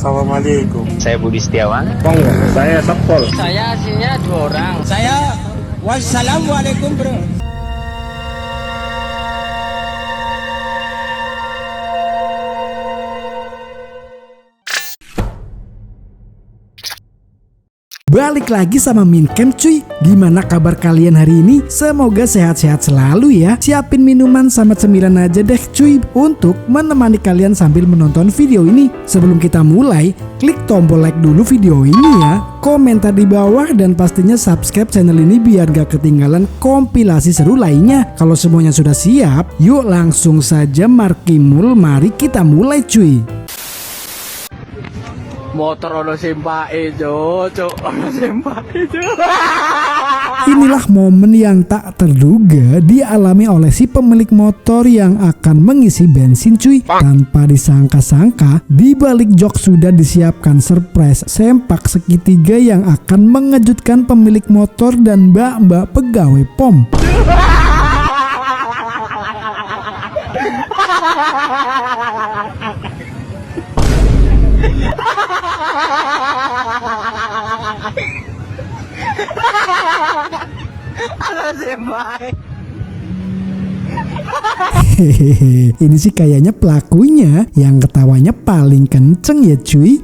Assalamualaikum. Saya Budi Setiawan. Saya Sepol. Saya aslinya 2 orang. Saya wassalamualaikum bro. Balik lagi sama Mincam cuy. Gimana kabar kalian hari ini? Semoga sehat-sehat selalu ya. Siapin minuman sama cemilan aja deh cuy, untuk menemani kalian sambil menonton video ini. Sebelum kita mulai, klik tombol like dulu video ini ya, komentar di bawah, dan pastinya subscribe channel ini biar gak ketinggalan kompilasi seru lainnya. Kalau semuanya sudah siap, yuk langsung saja markimul, mari kita mulai cuy. Motor ono sempake, Cuk. Ono sempake, Cuk. Inilah momen yang tak terduga dialami oleh si pemilik motor yang akan mengisi bensin cuy. Tanpa disangka-sangka, di balik jok sudah disiapkan surprise sempak segitiga yang akan mengejutkan pemilik motor dan mbak-mbak pegawai POM. Hehehe, ini sih kayaknya pelakunya yang ketawanya paling kenceng ya cuy.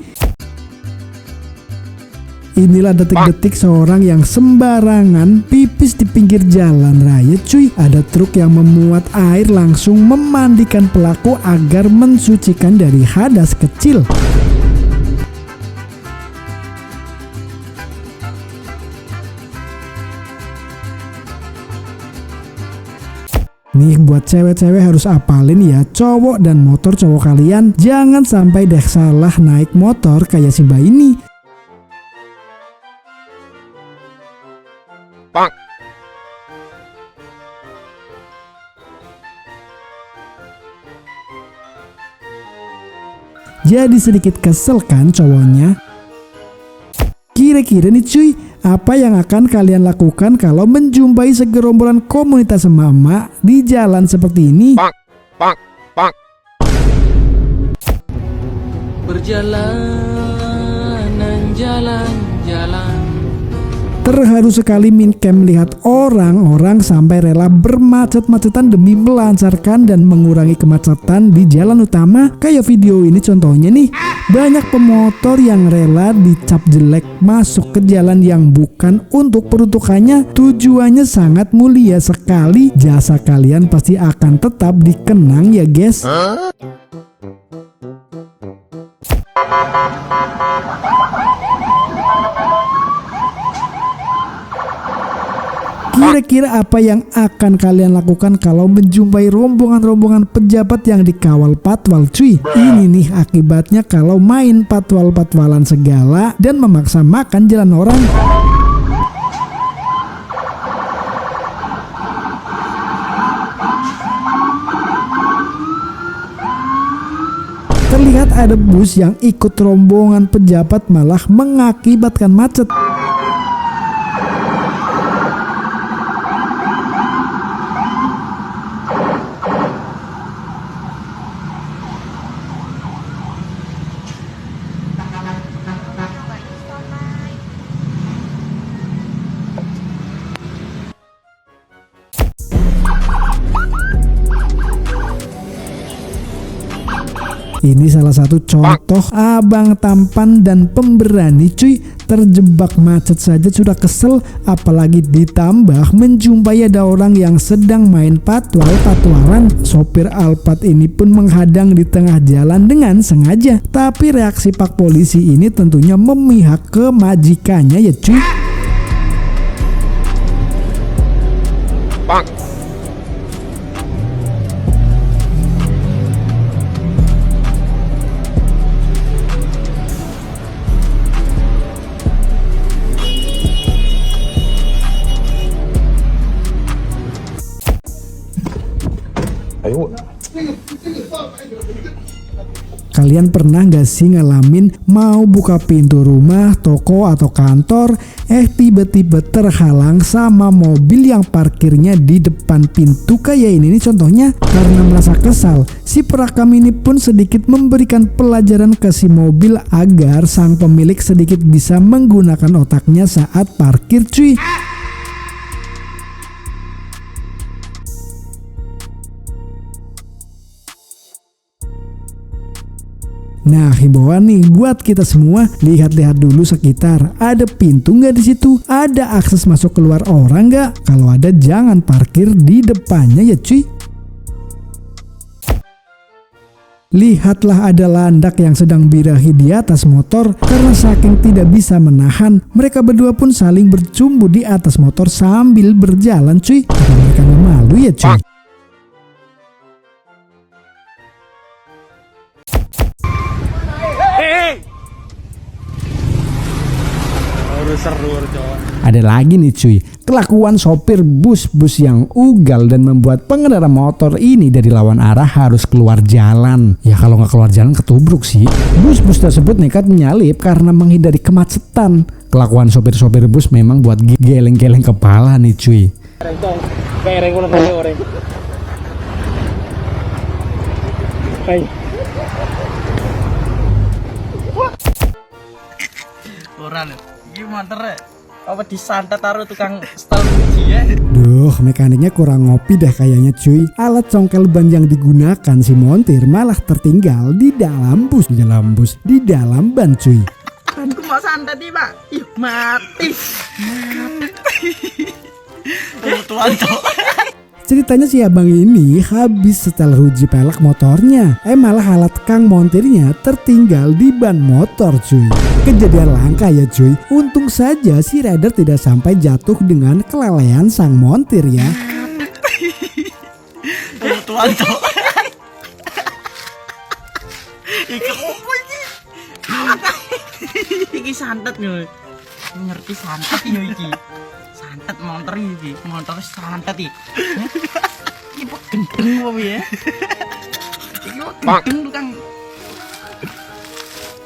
Inilah detik-detik seorang yang sembarangan pipis di pinggir jalan raya cuy. Ada truk yang memuat air langsung memandikan pelaku agar mensucikan dari hadas kecil. Nih buat cewek-cewek harus apalin ya, cowok dan motor cowok kalian jangan sampai deh salah naik motor kayak si mbak ini. Jadi sedikit kesel kan cowoknya. Kira-kira nih cuy, apa yang akan kalian lakukan kalau menjumpai segerombolan komunitas emak-emak di jalan seperti ini? Perjalanan jalan-jalan. Terharu sekali Mincam melihat orang-orang sampai rela bermacet-macetan demi melancarkan dan mengurangi kemacetan di jalan utama. Kayak video ini contohnya nih, banyak pemotor yang rela dicap jelek masuk ke jalan yang bukan untuk peruntukannya. Tujuannya sangat mulia sekali, jasa kalian pasti akan tetap dikenang ya guys. Kira-kira apa yang akan kalian lakukan kalau menjumpai rombongan-rombongan pejabat yang dikawal patwal cuy? Ini nih akibatnya kalau main patwal-patwalan segala dan memaksa makan jalan orang. Terlihat ada bus yang ikut rombongan pejabat malah mengakibatkan macet. Ini salah satu contoh abang tampan dan pemberani cuy. Terjebak macet saja sudah kesel, apalagi ditambah menjumpai ada orang yang sedang main patwalan. Sopir Alphard ini pun menghadang di tengah jalan dengan sengaja. Tapi reaksi pak polisi ini tentunya memihak ke majikannya ya cuy. Kalian pernah gak sih ngalamin mau buka pintu rumah, toko atau kantor, tiba-tiba terhalang sama mobil yang parkirnya di depan pintu kayak ini nih contohnya. Karena merasa kesal, si perekam ini pun sedikit memberikan pelajaran ke si mobil agar sang pemilik sedikit bisa menggunakan otaknya saat parkir cuy. Nah, himbauan nih buat kita semua, lihat-lihat dulu sekitar, ada pintu nggak di situ, ada akses masuk keluar orang nggak? Kalau ada jangan parkir di depannya ya cuy. Lihatlah ada landak yang sedang birahi di atas motor. Karena saking tidak bisa menahan, mereka berdua pun saling bercumbu di atas motor sambil berjalan cuy. Apa mereka nggak malu ya cuy? Seru cowok. Ada lagi nih cuy, kelakuan sopir bus yang ugal dan membuat pengendara motor ini dari lawan arah harus keluar jalan. Ya kalau nggak keluar jalan ketubruk sih. Bus tersebut nekat menyalip karena menghindari kemacetan. Kelakuan sopir bus memang buat geleng-geleng kepala nih cuy. Orang gimana re? Apa disantet taruh tukang setel uji ya? Duh, mekaniknya kurang ngopi dah kayaknya cuy. Alat congkel ban yang digunakan si montir malah tertinggal di dalam ban cuy. Banku mau santet nih pak, ih mati. Tuan cok. Ceritanya si abang ini habis setel uji pelek motornya, malah alat kang montirnya tertinggal di ban motor cuy. Kejadian langka ya cuy. Untung saja si rider tidak sampai jatuh dengan kelelehan sang montir ya. Tuan cok. Iki opo iki? Iki santet yo. Ngerti santet yo iki. Santet motor iki, motor santet iki. Iki kok gendeng wae ya. Iki kok gendeng tukang.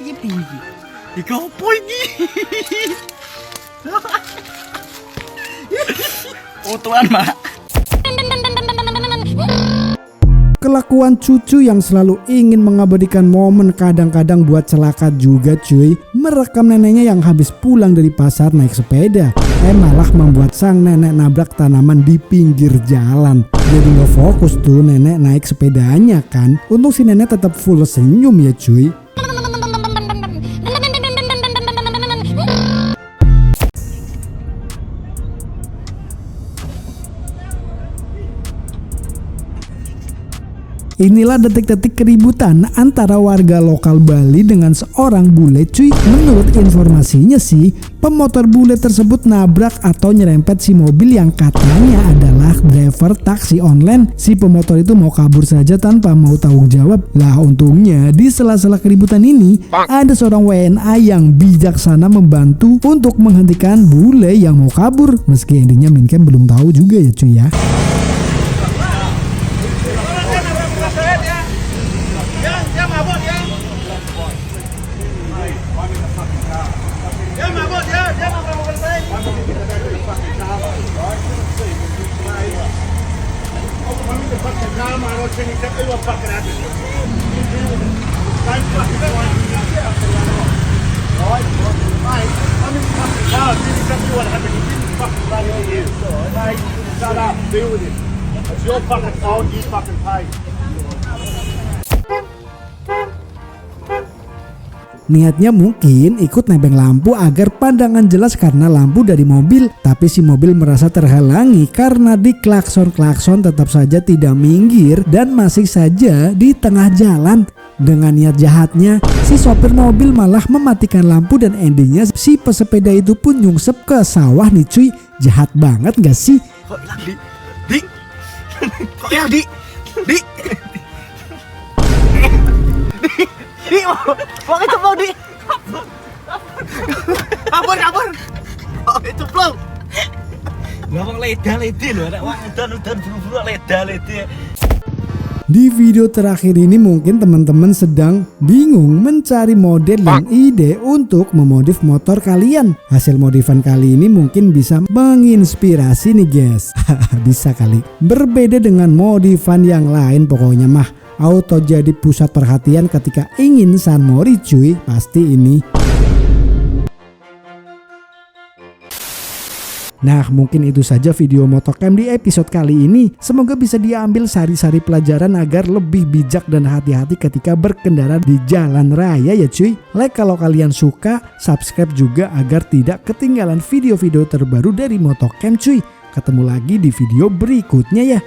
Iki piye iki? Iki opo iki? Oh tuan, Mak. Kelakuan cucu yang selalu ingin mengabadikan momen kadang-kadang buat celaka juga cuy. Merekam neneknya yang habis pulang dari pasar naik sepeda, malah membuat sang nenek nabrak tanaman di pinggir jalan. Jadi nggak fokus tuh nenek naik sepedanya kan. Untung si nenek tetap full senyum ya cuy. Inilah detik-detik keributan antara warga lokal Bali dengan seorang bule cuy. Menurut informasinya sih, pemotor bule tersebut nabrak atau nyerempet si mobil yang katanya adalah driver taksi online. Si pemotor itu mau kabur saja tanpa mau tanggung jawab. Lah untungnya di sela-sela keributan ini ada seorang WNA yang bijaksana membantu untuk menghentikan bule yang mau kabur. Meski endingnya Minkem belum tahu juga ya cuy ya. Niatnya mungkin ikut nebeng lampu agar pandangan jelas karena lampu dari mobil, tapi si mobil merasa terhalangi karena di klakson tetap saja tidak minggir dan masih saja di tengah jalan. Dengan niat jahatnya, si sopir mobil malah mematikan lampu dan endingnya si pesepeda itu pun nyungsep ke sawah nih cuy. Jahat banget gak sih? Kok hilang di? Kok hilang di? Di, mau itu mau di. Kabur. Oh itu belum. Ngomong leda loh, anak udan buru-buru leda. Di video terakhir ini mungkin teman-teman sedang bingung mencari model dan ide untuk memodif motor kalian. Hasil modifan kali ini mungkin bisa menginspirasi nih guys. Bisa kali. Berbeda dengan modifan yang lain pokoknya mah. Auto jadi pusat perhatian ketika ingin San Mori cuy. Pasti ini. Nah mungkin itu saja video Motocam di episode kali ini. Semoga bisa diambil sari-sari pelajaran agar lebih bijak dan hati-hati ketika berkendara di jalan raya ya cuy. Like kalau kalian suka, subscribe juga agar tidak ketinggalan video-video terbaru dari Motocam cuy. Ketemu lagi di video berikutnya ya.